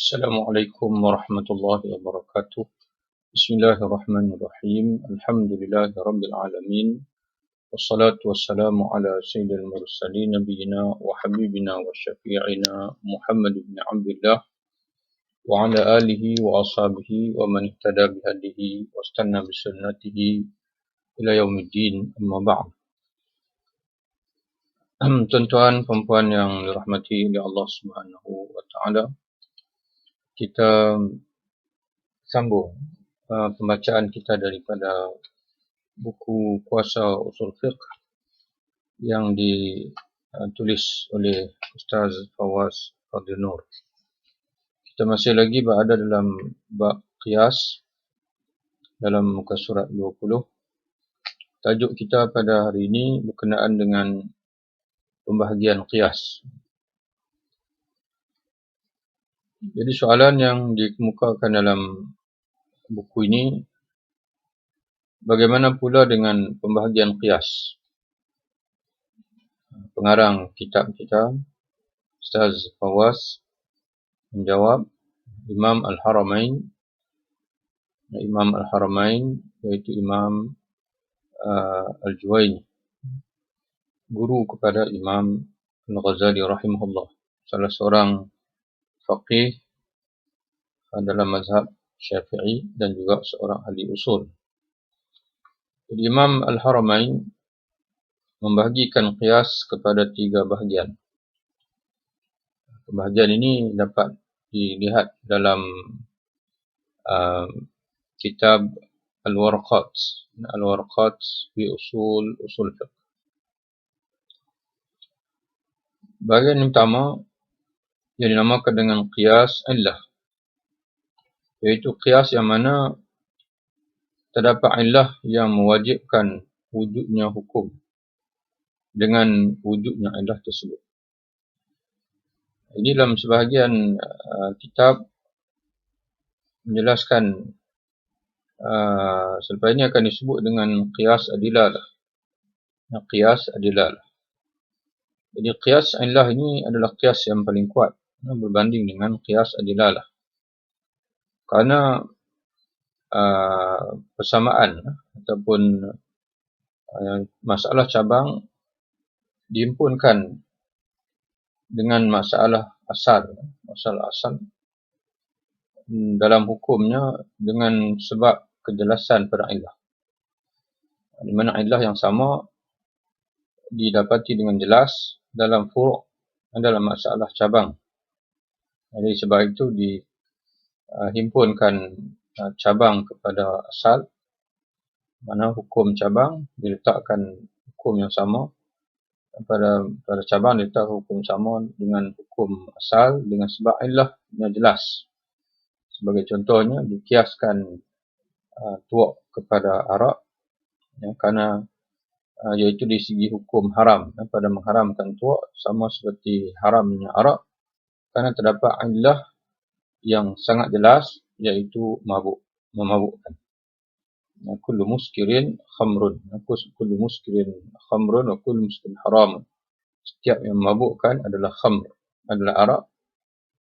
Assalamualaikum warahmatullahi wabarakatuh. Bismillahirrahmanirrahim. Alhamdulillahi rabbil alamin. Wassalatu wassalamu ala sayyidil mursalin nabiyina wa habibina wa syafi'ina Muhammad ibn Abdullah wa ala alihi wa ashabihi wa man ihtada bihadihi wa istanna bisunnatihi ila yaumiddin. Amma ba'd. Tuan-tuan perempuan yang dirahmati oleh Allah Subhanahu wa taala, kita sambung pembacaan kita daripada buku Kuasa Usul Fiqh yang ditulis oleh Ustaz Fawaz Fadil Nur. Kita masih lagi berada dalam bab qiyas dalam muka surat 20. Tajuk kita pada hari ini berkenaan dengan pembahagian qiyas. Jadi soalan yang dikemukakan dalam buku ini, bagaimana pula dengan pembahagian qiyas? Pengarang kitab kita, Ustaz Fawaz, menjawab, Imam Al-Haramain iaitu Imam Al-Juwayni, guru kepada Imam Al-Ghazali rahimahullah, salah seorang faqih dalam mazhab Syafi'i dan juga seorang ahli usul. Jadi Imam Al-Haramain membahagikan qiyas kepada 3 bahagian. Pembahagian ini dapat dilihat dalam kitab Al-Warqat fi Usul Fiqh. Bahagian yang pertama yang dinamakan dengan qiyas illah, iaitu qiyas yang mana terdapat illah yang mewajibkan wujudnya hukum dengan wujudnya illah tersebut. Ini dalam sebahagian kitab menjelaskan selepas ini akan disebut dengan qiyas adilalah. Qiyas adilalah. Jadi qiyas illah ini adalah qiyas yang paling kuat berbanding dengan qiyas adilalah. Kerana persamaan ataupun masalah cabang dihimpunkan dengan masalah asal dalam hukumnya dengan sebab kejelasan pada illah. Di mana illah yang sama didapati dengan jelas dalam furu' dan dalam masalah cabang. Jadi sebab itu dihimpunkan cabang kepada asal, mana hukum cabang diletakkan hukum yang sama pada cabang diletakkan hukum sama dengan hukum asal dengan sebab illah yang jelas. Sebagai contohnya dikiaskan tuak kepada arak, kerana iaitu di segi hukum haram pada mengharamkan tuak sama seperti haramnya arak, kerana terdapat illah yang sangat jelas iaitu memabukkan. Kullu muskirin khamrun wa kullu muskirin haram. Setiap yang memabukkan adalah khamr, adalah arak,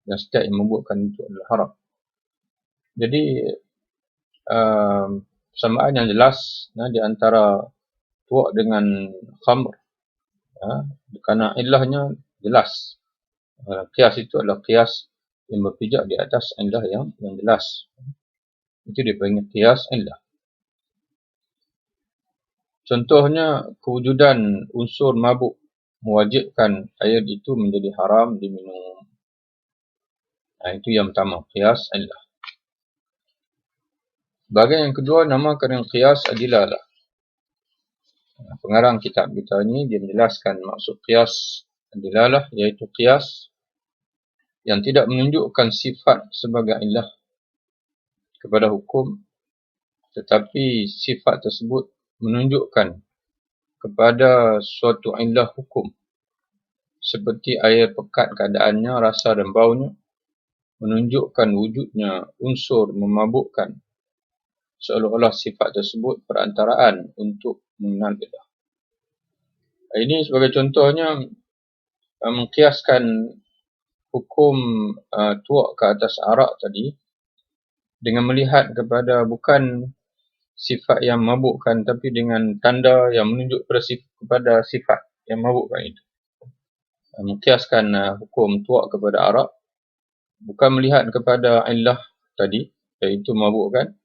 dan setiap yang memabukkan itu adalah haram. Jadi persamaan yang jelas di antara tuak dengan khamr, kerana illahnya jelas. Qiyas itu adalah qiyas yang berpijak di atas illah yang jelas. Itu dipanggil qiyas illah. Contohnya, kewujudan unsur mabuk mewajibkan air itu menjadi haram diminum. Itu yang pertama, qiyas illah. Bahagian yang kedua namakan dengan qiyas adilalah. Pengarang kitab kita ini dia menjelaskan maksud qiyas adilalah, iaitu qiyas yang tidak menunjukkan sifat sebagai illah kepada hukum, tetapi sifat tersebut menunjukkan kepada suatu illah hukum, seperti air pekat keadaannya, rasa dan baunya, menunjukkan wujudnya unsur memabukkan, seolah-olah sifat tersebut perantaraan untuk mengenal illah. Ini sebagai contohnya mengkiaskan hukum tuak ke atas arak tadi dengan melihat kepada bukan sifat yang mabukkan, tapi dengan tanda yang menunjuk kepada sifat yang mabukkan itu. Mengkiaskan hukum tuak kepada arak, bukan melihat kepada illah tadi, iaitu mabukkan,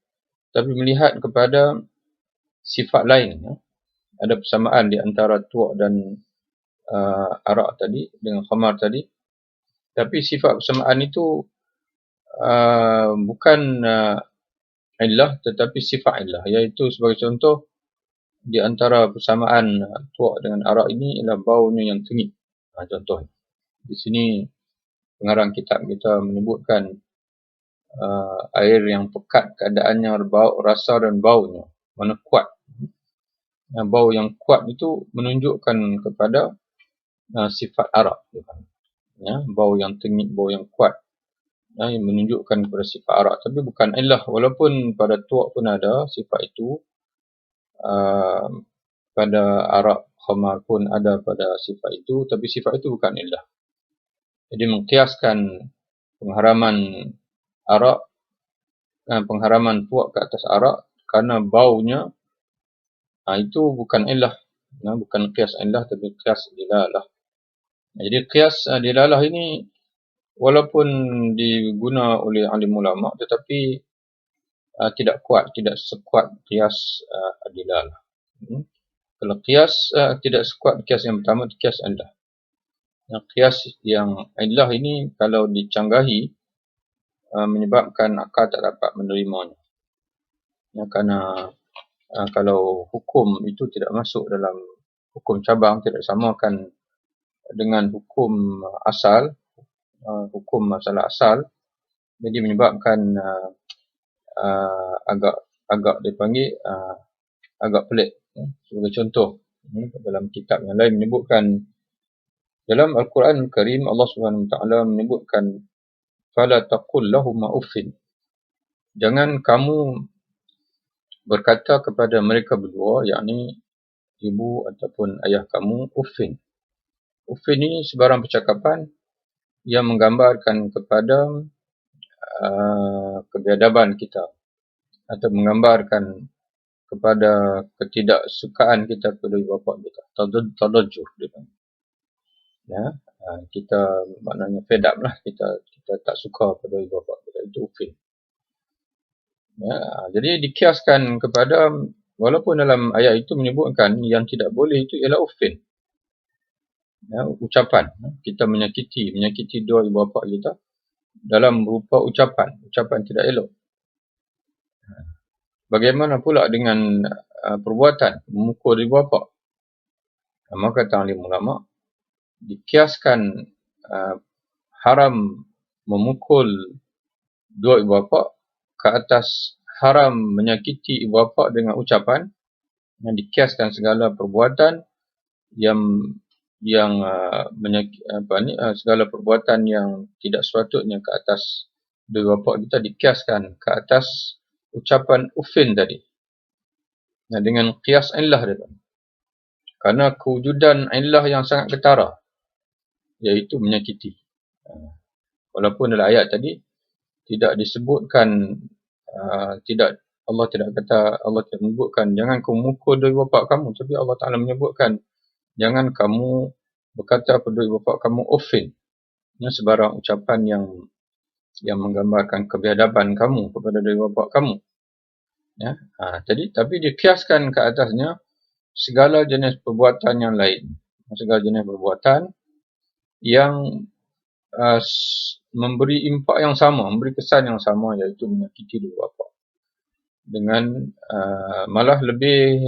tapi melihat kepada sifat lain. Ada persamaan di antara tuak dan arak tadi dengan khamar tadi, tapi sifat persamaan itu bukan illah tetapi sifat illah, iaitu sebagai contoh di antara persamaan tuak dengan arak ini ialah baunya yang tengik. Contoh di sini pengarang kitab kita menyebutkan air yang pekat keadaannya, bau, rasa dan baunya mana kuat. Bau yang kuat itu menunjukkan kepada sifat arak. Bau yang tengik, bau yang kuat, yang menunjukkan kepada sifat arak, tapi bukan illah. Walaupun pada tuak pun ada sifat itu, pada arak khamar pun ada pada sifat itu, tapi sifat itu bukan illah. Jadi mengkiaskan pengharaman arak, pengharaman tuak ke atas arak kerana baunya, itu bukan illah, bukan qiyas illah tapi qiyas dilalah. Jadi qiyas dilalah ini walaupun diguna oleh alim ulama, tetapi tidak kuat, tidak sekuat qiyas dilalah. Kalau qiyas tidak sekuat qiyas yang pertama, qiyas illah. Qiyas yang illah ini kalau dicanggahi menyebabkan akal tak dapat menerimanya. Kerana kalau hukum itu tidak masuk dalam hukum cabang, tidak samakan dengan hukum asal, hukum masalah asal, jadi menyebabkan agak dipanggil agak pelik. Sebagai contoh, dalam kitab yang lain menyebutkan, dalam Al-Quran Al-Karim Allah SWT menyebutkan fala taqul lahuma uffin, jangan kamu berkata kepada mereka berdua, yakni ibu ataupun ayah kamu, uffin. Uffin ini sebarang percakapan yang menggambarkan kepada kebiadaban kita, atau menggambarkan kepada ketidaksukaan kita kepada ibu bapa kita. Tadajjur dia panggil. Kita maknanya fed up lah, kita tak suka pada ibu bapa kita, itu uffin. Jadi dikiaskan kepada, walaupun dalam ayat itu menyebutkan yang tidak boleh itu ialah uffin. Ucapan, kita menyakiti dua ibu bapa kita dalam berupa ucapan tidak elok. Bagaimana pula dengan perbuatan memukul ibu bapa? Maka kata alim ulama, dikiaskan haram memukul dua ibu bapa ke atas haram menyakiti ibu bapa dengan ucapan, yang dikiaskan segala perbuatan segala perbuatan yang tidak sepatutnya ke atas dua bapa kita dikiaskan ke atas ucapan uffin tadi. Dengan qiyas illah dia. Kerana kewujudan illah yang sangat ketara, iaitu menyakiti. Walaupun dalam ayat tadi tidak disebutkan, Allah tidak menyebutkan jangan kamu mukul dua bapa kamu, tapi Allah Ta'ala menyebutkan jangan kamu berkata kepada ibu bapa kamu uffin. Sebarang ucapan yang menggambarkan kebiadaban kamu kepada ibu bapa kamu. Jadi tapi dikiaskan ke atasnya segala jenis perbuatan yang lain. Segala jenis perbuatan yang memberi impak yang sama, memberi kesan yang sama, iaitu menyakiti ibu bapa. Dengan malah lebih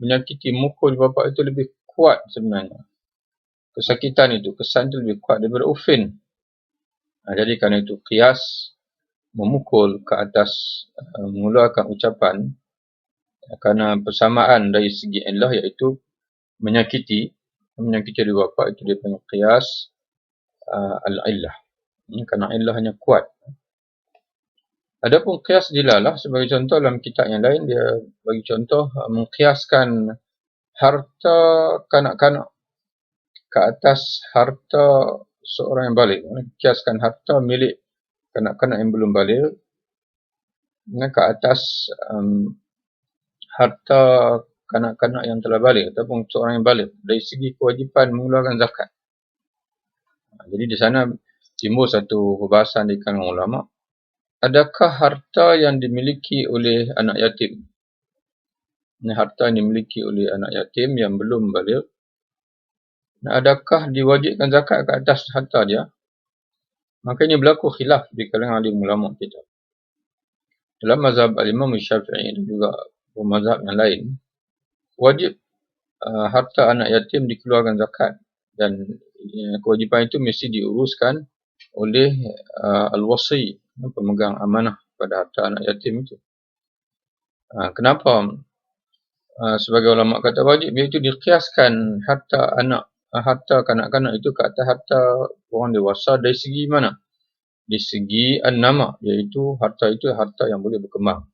menyakiti mukul bapa itu lebih kuat sebenarnya. Kesakitan itu, kesan itu lebih kuat daripada uffin. Jadi kerana itu qiyas memukul ke atas mengeluarkan ucapan kerana persamaan dari segi illah, iaitu menyakiti dua bapa, itu dia panggil qiyas al-illah. Kerana illahnya kuat. Adapun qiyas dilalah, sebagai contoh dalam kitab yang lain, dia bagi contoh mengkiaskan harta kanak-kanak ke atas harta seorang yang balik. Kiaskan harta milik kanak-kanak yang belum balik ke atas harta kanak-kanak yang telah balik ataupun seorang yang balik dari segi kewajipan mengeluarkan zakat. Jadi di sana timbul satu perbahasan di kalangan ulama. Adakah harta yang dimiliki oleh anak yatim? Ini harta yang dimiliki oleh anak yatim yang belum balik. Adakah diwajibkan zakat ke atas harta dia? Maka ini berlaku khilaf di kalangan alim ulama kita. Dalam mazhab al-Imam Syafi'i dan juga mazhab yang lain, wajib harta anak yatim dikeluarkan zakat dan kewajipan itu mesti diuruskan oleh al-wasi, pemegang amanah pada harta anak yatim itu. Kenapa? Sebagai ulama kata wajib, iaitu dikiaskan harta kanak-kanak itu ke atas harta orang dewasa dari segi mana? Di segi an-nama, iaitu harta itu harta yang boleh berkembang.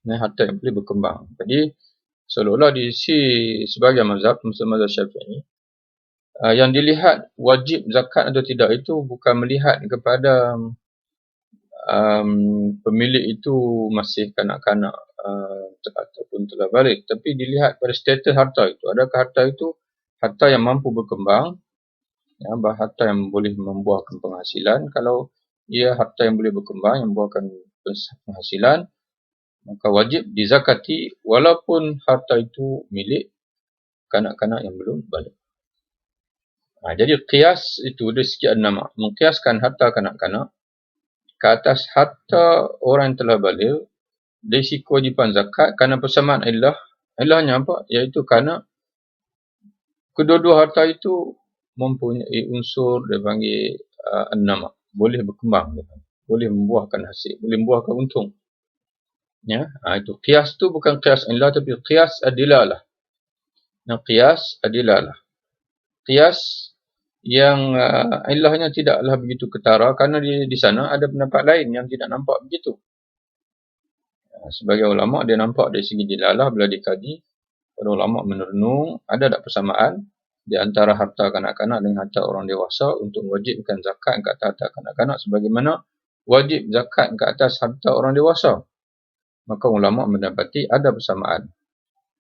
Harta yang boleh berkembang. Jadi seolah-olah di sebagai mazhab Syafi'i, yang dilihat wajib zakat atau tidak itu bukan melihat kepada pemilik itu masih kanak-kanak ataupun telah balik, tapi dilihat pada status harta itu. Adakah harta itu harta yang mampu berkembang, harta yang boleh membuahkan penghasilan? Kalau ia harta yang boleh berkembang, yang membuahkan penghasilan, maka wajib dizakati walaupun harta itu milik kanak-kanak yang belum balik. Jadi qiyas itu dari segi an-nama, mengkiaskan harta kanak-kanak ke atas harta orang yang telah balik dari segi kewajipan zakat kerana persamaan illah. Illahnya apa? Iaitu kerana kedua-dua harta itu mempunyai unsur dia panggil an-nama, boleh berkembang, boleh membuahkan hasil, boleh membuahkan untung. Itu qiyas tu bukan qiyas illah tapi qiyas adilalah. Qiyas adilalah. Qiyas yang ilahnya tidaklah begitu ketara kerana di sana ada pendapat lain yang tidak nampak begitu. Sebagai ulama dia nampak dari segi dilalah bila dikaji, para ulama merenung ada tak persamaan di antara harta kanak-kanak dengan harta orang dewasa untuk mewajibkan zakat ke atas harta kanak-kanak sebagaimana wajib zakat ke atas harta orang dewasa. Maka ulama mendapati ada persamaan.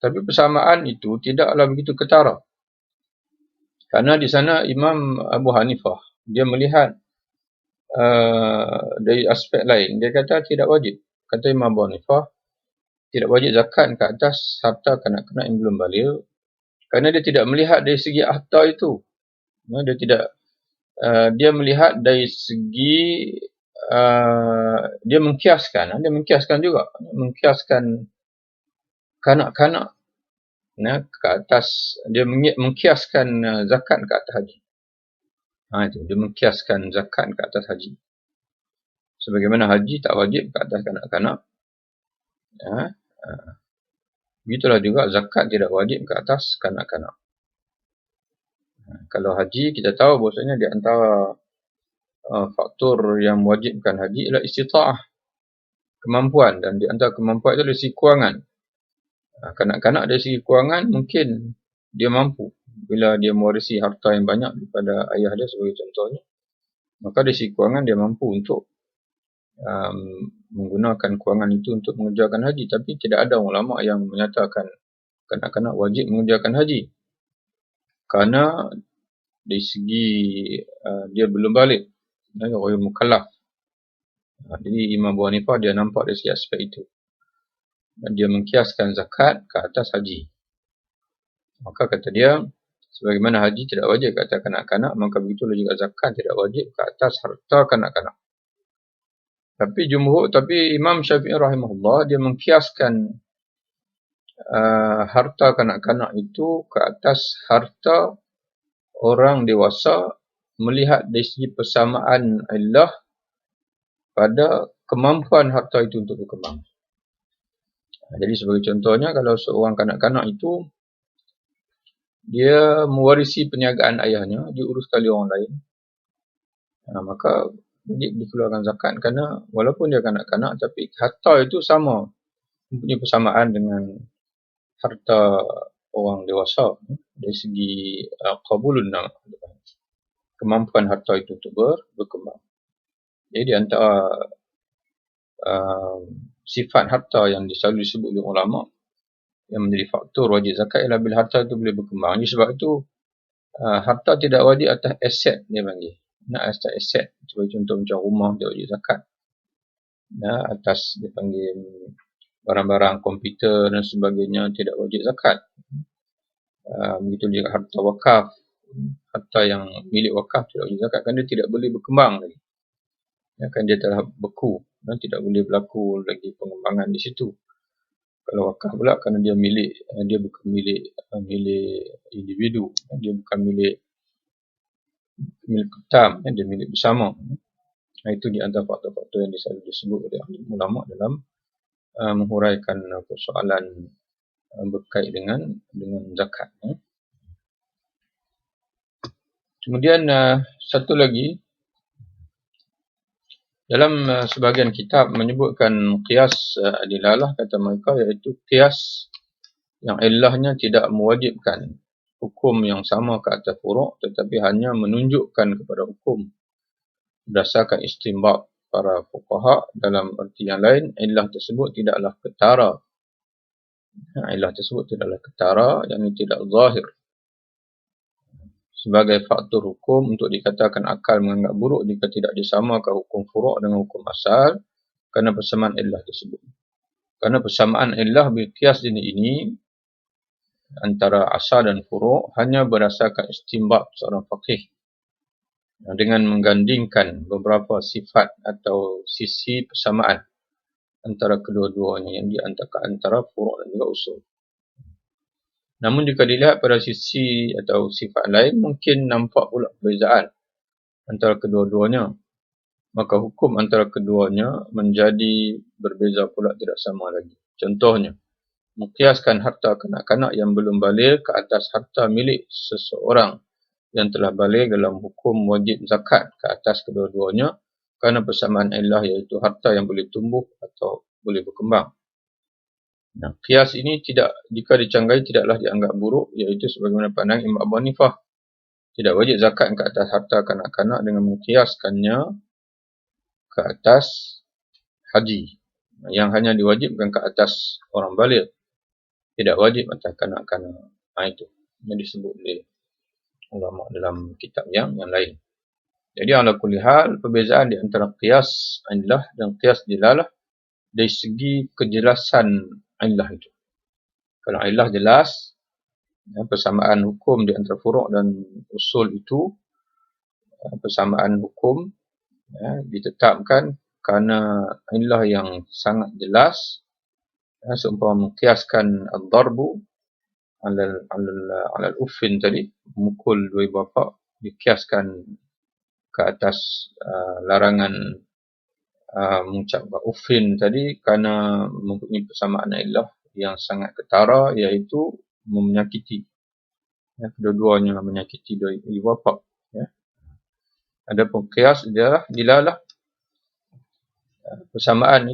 Tapi persamaan itu tidaklah begitu ketara. Kerana di sana Imam Abu Hanifah dia melihat dari aspek lain. Dia kata tidak wajib. Kata Imam Abu Hanifah, tidak wajib zakat ke atas harta kanak-kanak yang belum balik. Kerana dia tidak melihat dari segi harta itu. Dia tidak. Dia melihat dari segi dia mengkiaskan. Dia mengkiaskan juga. Mengkiaskan kanak-kanak ke atas. Dia mengkiaskan zakat ke atas haji. Dia mengkiaskan zakat ke atas haji. Sebagaimana haji tak wajib ke atas kanak-kanak. Begitulah juga zakat tidak wajib ke atas kanak-kanak. Kalau haji kita tahu bahawasanya di antara faktor yang mewajibkan haji ialah istita'ah, kemampuan, dan di antara kemampuan itu dari segi kewangan. Kanak-kanak dari segi kewangan mungkin dia mampu bila dia mewarisi harta yang banyak daripada ayah dia sebagai contohnya, maka dari segi kewangan dia mampu untuk menggunakan kewangan itu untuk mengerjakan haji. Tapi tidak ada ulama yang menyatakan kanak-kanak wajib mengerjakan haji kerana dari segi dia belum balik, orang mukallaf. Jadi Imam Abu Hanifah dia nampak dari segi aspek itu dan dia mengkiaskan zakat ke atas haji. Maka kata dia, sebagaimana haji tidak wajib ke atas kanak-kanak, maka begitulah juga zakat tidak wajib ke atas harta kanak-kanak. Tapi Imam Syafi'i rahimahullah dia mengkiaskan harta kanak-kanak itu ke atas harta orang dewasa melihat dari segi persamaan illah pada kemampuan harta itu untuk berkembang. Jadi sebagai contohnya, kalau seorang kanak-kanak itu dia mewarisi perniagaan ayahnya, diuruskan oleh orang lain, maka wajib dikeluarkan zakat kerana walaupun dia kanak-kanak tapi harta itu sama, mempunyai persamaan dengan harta orang dewasa, dari segi qabulun nama, kemampuan harta itu untuk berkembang. Jadi antara sifat harta yang selalu disebut oleh ulama yang menjadi faktor wajib zakat ialah bila harta itu boleh berkembang. Jadi sebab itu harta tidak wajib atas aset dia panggil. Atas aset, sebagai contoh macam rumah dia wajib zakat. Atas dia panggil barang-barang komputer dan sebagainya tidak wajib zakat. Begitu juga harta wakaf. Harta yang milik wakaf tidak wajib zakat kerana dia tidak boleh berkembang lagi. Kan dia telah beku dan tidak boleh berlaku lagi pengembangan di situ. Kalau wakaf pula kerana dia bukan milik individu, dia bukan milik ketam, dia milik bersama. Itu di antara faktor-faktor yang selalu disebut oleh ahli ulama dalam menghuraikan persoalan berkait dengan zakat. Kemudian satu lagi, dalam sebahagian kitab menyebutkan qiyas dilalah, kata mereka, iaitu qiyas yang ilahnya tidak mewajibkan hukum yang sama ke atas furuk, tetapi hanya menunjukkan kepada hukum berdasarkan istinbat para fuqaha. Dalam erti yang lain, ilah tersebut tidaklah ketara. Ilah tersebut tidaklah ketara, yang tidak zahir sebagai faktor hukum untuk dikatakan akal menganggap buruk jika tidak disamakan hukum furuk dengan hukum asal kerana persamaan ilah tersebut. Kerana persamaan ilah berkias ini antara asal dan furuk hanya berdasarkan istinbat seorang faqih dengan menggandingkan beberapa sifat atau sisi persamaan antara kedua-duanya yang antara furuk dan juga usul. Namun jika dilihat pada sisi atau sifat lain, mungkin nampak pula perbezaan antara kedua-duanya. Maka hukum antara keduanya menjadi berbeza pula, tidak sama lagi. Contohnya, mengkiaskan harta kanak-kanak yang belum baligh ke atas harta milik seseorang yang telah baligh dalam hukum wajib zakat ke atas kedua-duanya kerana persamaan ilah, iaitu harta yang boleh tumbuh atau boleh berkembang. Qiyas ini jika dicanggai tidaklah dianggap buruk, iaitu sebagaimana pandangan Imam Abu Hanifah. Tidak wajib zakat ke atas harta kanak-kanak dengan mengkiaskannya ke atas haji yang hanya diwajibkan ke atas orang baligh, tidak wajib atas kanak-kanak. Itu yang disebut oleh ulama dalam kitab yang lain. Jadi ala kulli hal, perbezaan di antara qiyas illah dan qiyas dilalah dari segi kejelasan illah itu. Kalau illah jelas, persamaan hukum di antara furuk dan usul itu, persamaan hukum ditetapkan kerana illah yang sangat jelas, seumpama mengkiaskan ad-darbu alal uffin tadi, memukul dua bapa, dikiaskan ke atas larangan mengucapkan uffin tadi kerana mempunyai persamaan illah yang sangat ketara, iaitu menyakiti. Kedua-duanya menyakiti dua bapa. Adapun qiyas dilalah, persamaan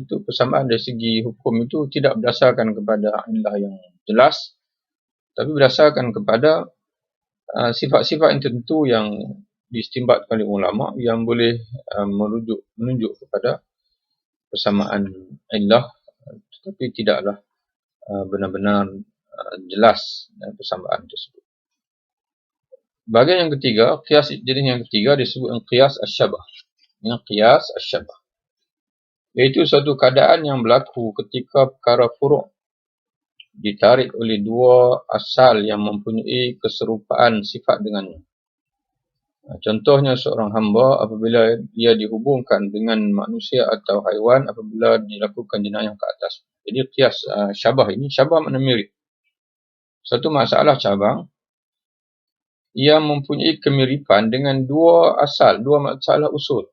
dari segi hukum itu tidak berdasarkan kepada illah yang jelas, tapi berdasarkan kepada sifat-sifat yang tertentu yang diistinbatkan oleh ulama yang boleh menunjuk kepada persamaan illah, tetapi tidaklah benar-benar jelas persamaan tersebut. Bahagian yang ketiga, qiyas jenis yang ketiga disebut qiyas asy-syabah. Qiyas asy-syabah, iaitu suatu keadaan yang berlaku ketika perkara furuk ditarik oleh dua asal yang mempunyai keserupaan sifat dengannya. Contohnya, seorang hamba apabila ia dihubungkan dengan manusia atau haiwan apabila dilakukan jenayah ke atas. Jadi qiyas syabah ini, syabah makna mirip. Satu masalah cabang, ia mempunyai kemiripan dengan dua asal, dua masalah usul,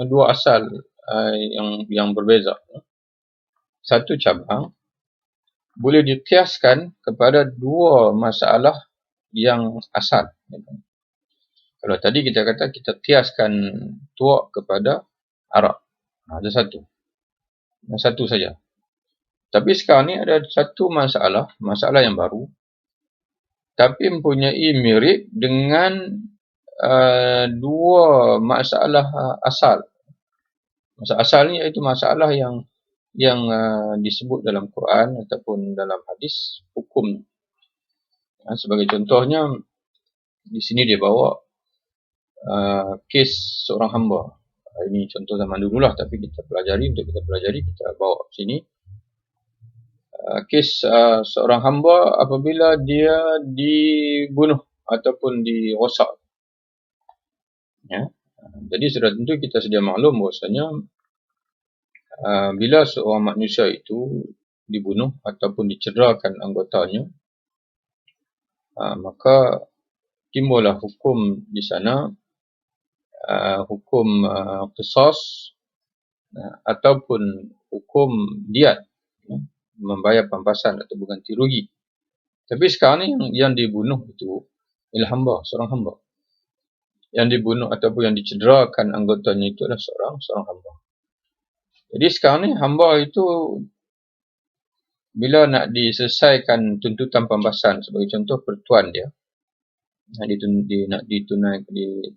dua asal yang berbeza. Satu cabang boleh dikiaskan kepada dua masalah yang asal. Kalau tadi kita kata kita kiaskan tuak kepada Arab, ada satu saja. Tapi sekarang ni ada satu masalah yang baru, tapi mempunyai mirip dengan dua masalah asal. Masalah asal ni iaitu masalah yang disebut dalam Quran ataupun dalam hadis hukum. Sebagai contohnya, di sini dia bawa kes seorang hamba. Ini contoh zaman dululah, tapi kita pelajari, kita bawa sini. Kes seorang hamba apabila dia dibunuh ataupun dirosak. Ya. Jadi sudah tentu kita sedia maklum bahawasanya bila seorang manusia itu dibunuh ataupun dicederakan anggotanya, maka timbullah hukum di sana, hukum qisas ataupun hukum diat, membayar pampasan atau ganti rugi. Tapi sekarang ni yang dibunuh itu ialah hamba, seorang hamba. Yang dibunuh ataupun yang dicederakan anggotanya itu adalah seorang hamba. Jadi sekarang ni hamba itu bila nak diselesaikan tuntutan pampasan, sebagai contoh pertuan dia,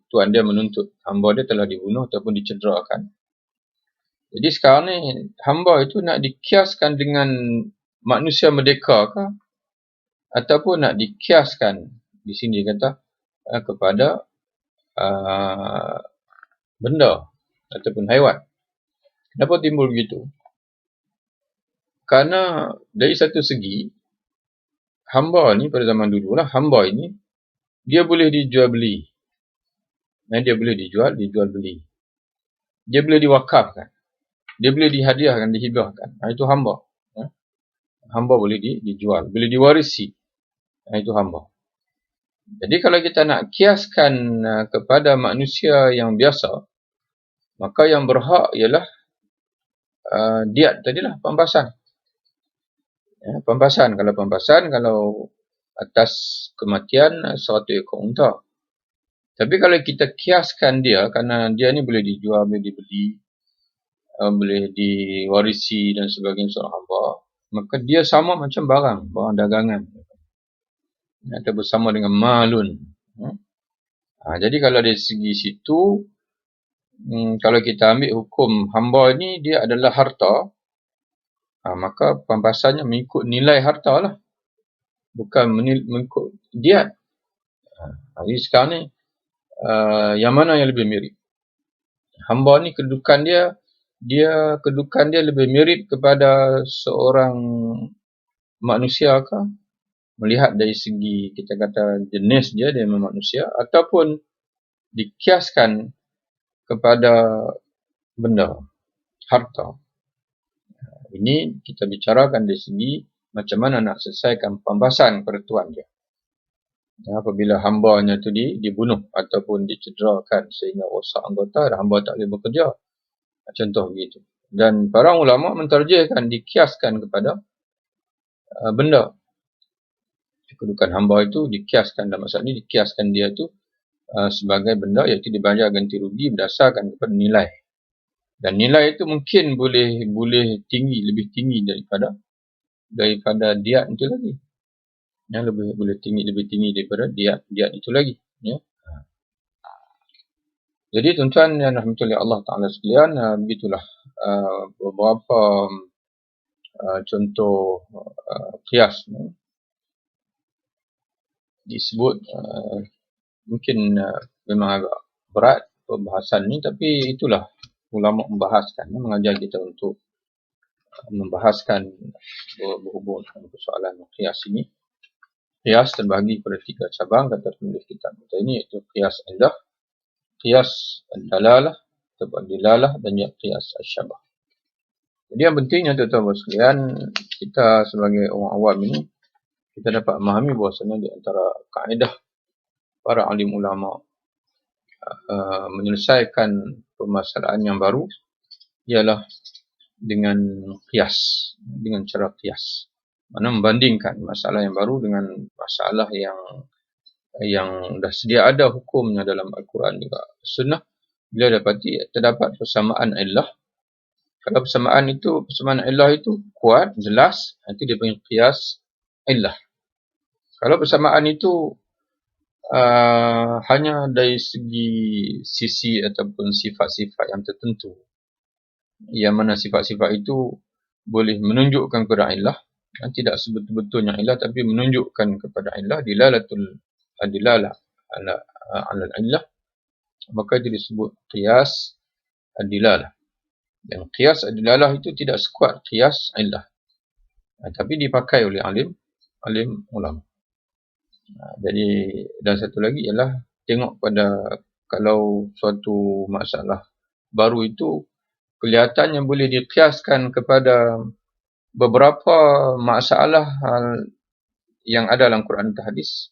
tuan dia menuntut hamba dia telah dibunuh ataupun dicederakan. Jadi sekarang ni hamba itu nak dikiaskan dengan manusia merdeka ke, ataupun nak dikiaskan di sini kata kepada benda ataupun haiwan. Kenapa timbul begitu? Kerana dari satu segi, hamba ni pada zaman dulu lah, hamba ini dia boleh dijual beli. Dia boleh dijual beli. Dia boleh diwakafkan. Dia boleh dihadiahkan, dihibahkan. Itu hamba. Hamba boleh dijual, boleh diwarisi. Itu hamba. Jadi kalau kita nak kiaskan kepada manusia yang biasa, maka yang berhak ialah diat tadilah, pampasan. Pampasan, kalau atas kematian 100 ekor unta. Tapi kalau kita kiaskan dia, kerana dia ni boleh dijual, boleh dibeli, boleh diwarisi dan sebagainya seorang hamba, maka dia sama macam barang dagangan. Atau bersama dengan malun. Jadi kalau dari segi situ, kalau kita ambil hukum hamba ni, dia adalah harta, maka pampasannya mengikut nilai harta lah. Bukan mengikut diat. Jadi sekarang ni, yang mana yang lebih mirip? Hamba ni kedudukan dia lebih mirip kepada seorang manusia ke? Melihat dari segi kita kata jenis dia memang manusia, ataupun dikiaskan kepada benda, harta. Ini kita bicarakan dari segi macam mana nak selesaikan pampasan pertuan dia. Apabila hambanya itu dibunuh ataupun dicederakan sehingga rosak anggota, hamba tak boleh bekerja. Contoh begitu. Dan para ulama mentarjihkan dikiaskan kepada benda. Kedudukan hamba itu dikiaskan, dalam maksud ini dikiaskan dia itu sebagai benda, iaitu dibayar ganti rugi berdasarkan kepada nilai. Dan nilai itu mungkin boleh tinggi, lebih tinggi daripada diat itu lagi. Boleh lebih tinggi daripada diat itu lagi. Ya. Jadi tuan-tuan yang rahmatullahi Allah Ta'ala sekalian, begitulah beberapa contoh qiyas disebut. Mungkin memang agak berat pembahasan ni, tapi itulah ulama membahaskan, mengajar kita untuk membahaskan berhubung dengan persoalan qiyas ini. Qiyas terbagi pada 3 cabang, kata penulis kitab kita ini, iaitu qiyas illah, qiyas dalalah atau dilalah, dan qiyas asyabah. Jadi yang pentingnya tuan-tuan sekalian, kita sebagai orang awam ini, kita dapat memahami bahawasanya di antara kaedah para alim ulama menyelesaikan permasalahan yang baru ialah dengan qiyas, dengan cara qiyas. Mana membandingkan masalah yang baru dengan masalah yang dah sedia ada hukumnya dalam Al-Quran juga Sunnah. Bila terdapat persamaan illah. Kalau persamaan illah itu kuat, jelas, nanti dia panggil qiyas illah. Kalau persamaan itu hanya dari segi sisi ataupun sifat-sifat yang tertentu, yang mana sifat-sifat itu boleh menunjukkan kepada illah, tidak sebetul-betulnya illah tapi menunjukkan kepada illah, dilalatul adilalah ala illah, maka itu disebut qiyas adilalah. Dan qiyas adilalah itu tidak sekuat qiyas illah, tapi dipakai oleh alim ulama. Jadi, dan satu lagi ialah tengok pada kalau suatu masalah baru itu kelihatannya boleh dikiaskan kepada beberapa masalah yang ada dalam Quran dan hadis,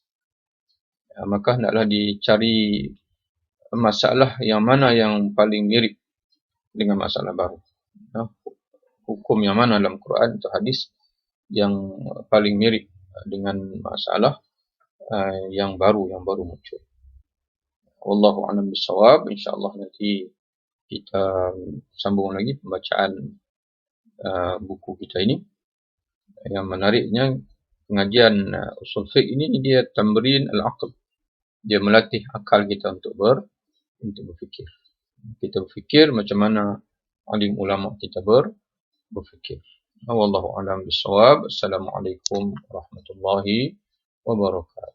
maka hendaklah dicari masalah yang mana yang paling mirip dengan masalah baru. Hukum yang mana dalam Quran atau hadis yang paling mirip dengan masalah yang baru muncul. Wallahu a'lam bishawab. InsyaAllah nanti kita sambung lagi pembacaan buku kita ini. Yang menariknya, pengajian usul fiqh ini dia tamrin al-aql. Dia melatih akal kita untuk berfikir. Kita berfikir macam mana alim ulama kita berfikir. Wallahu a'lam bishawab. Assalamualaikum warahmatullahi wabarakatuh.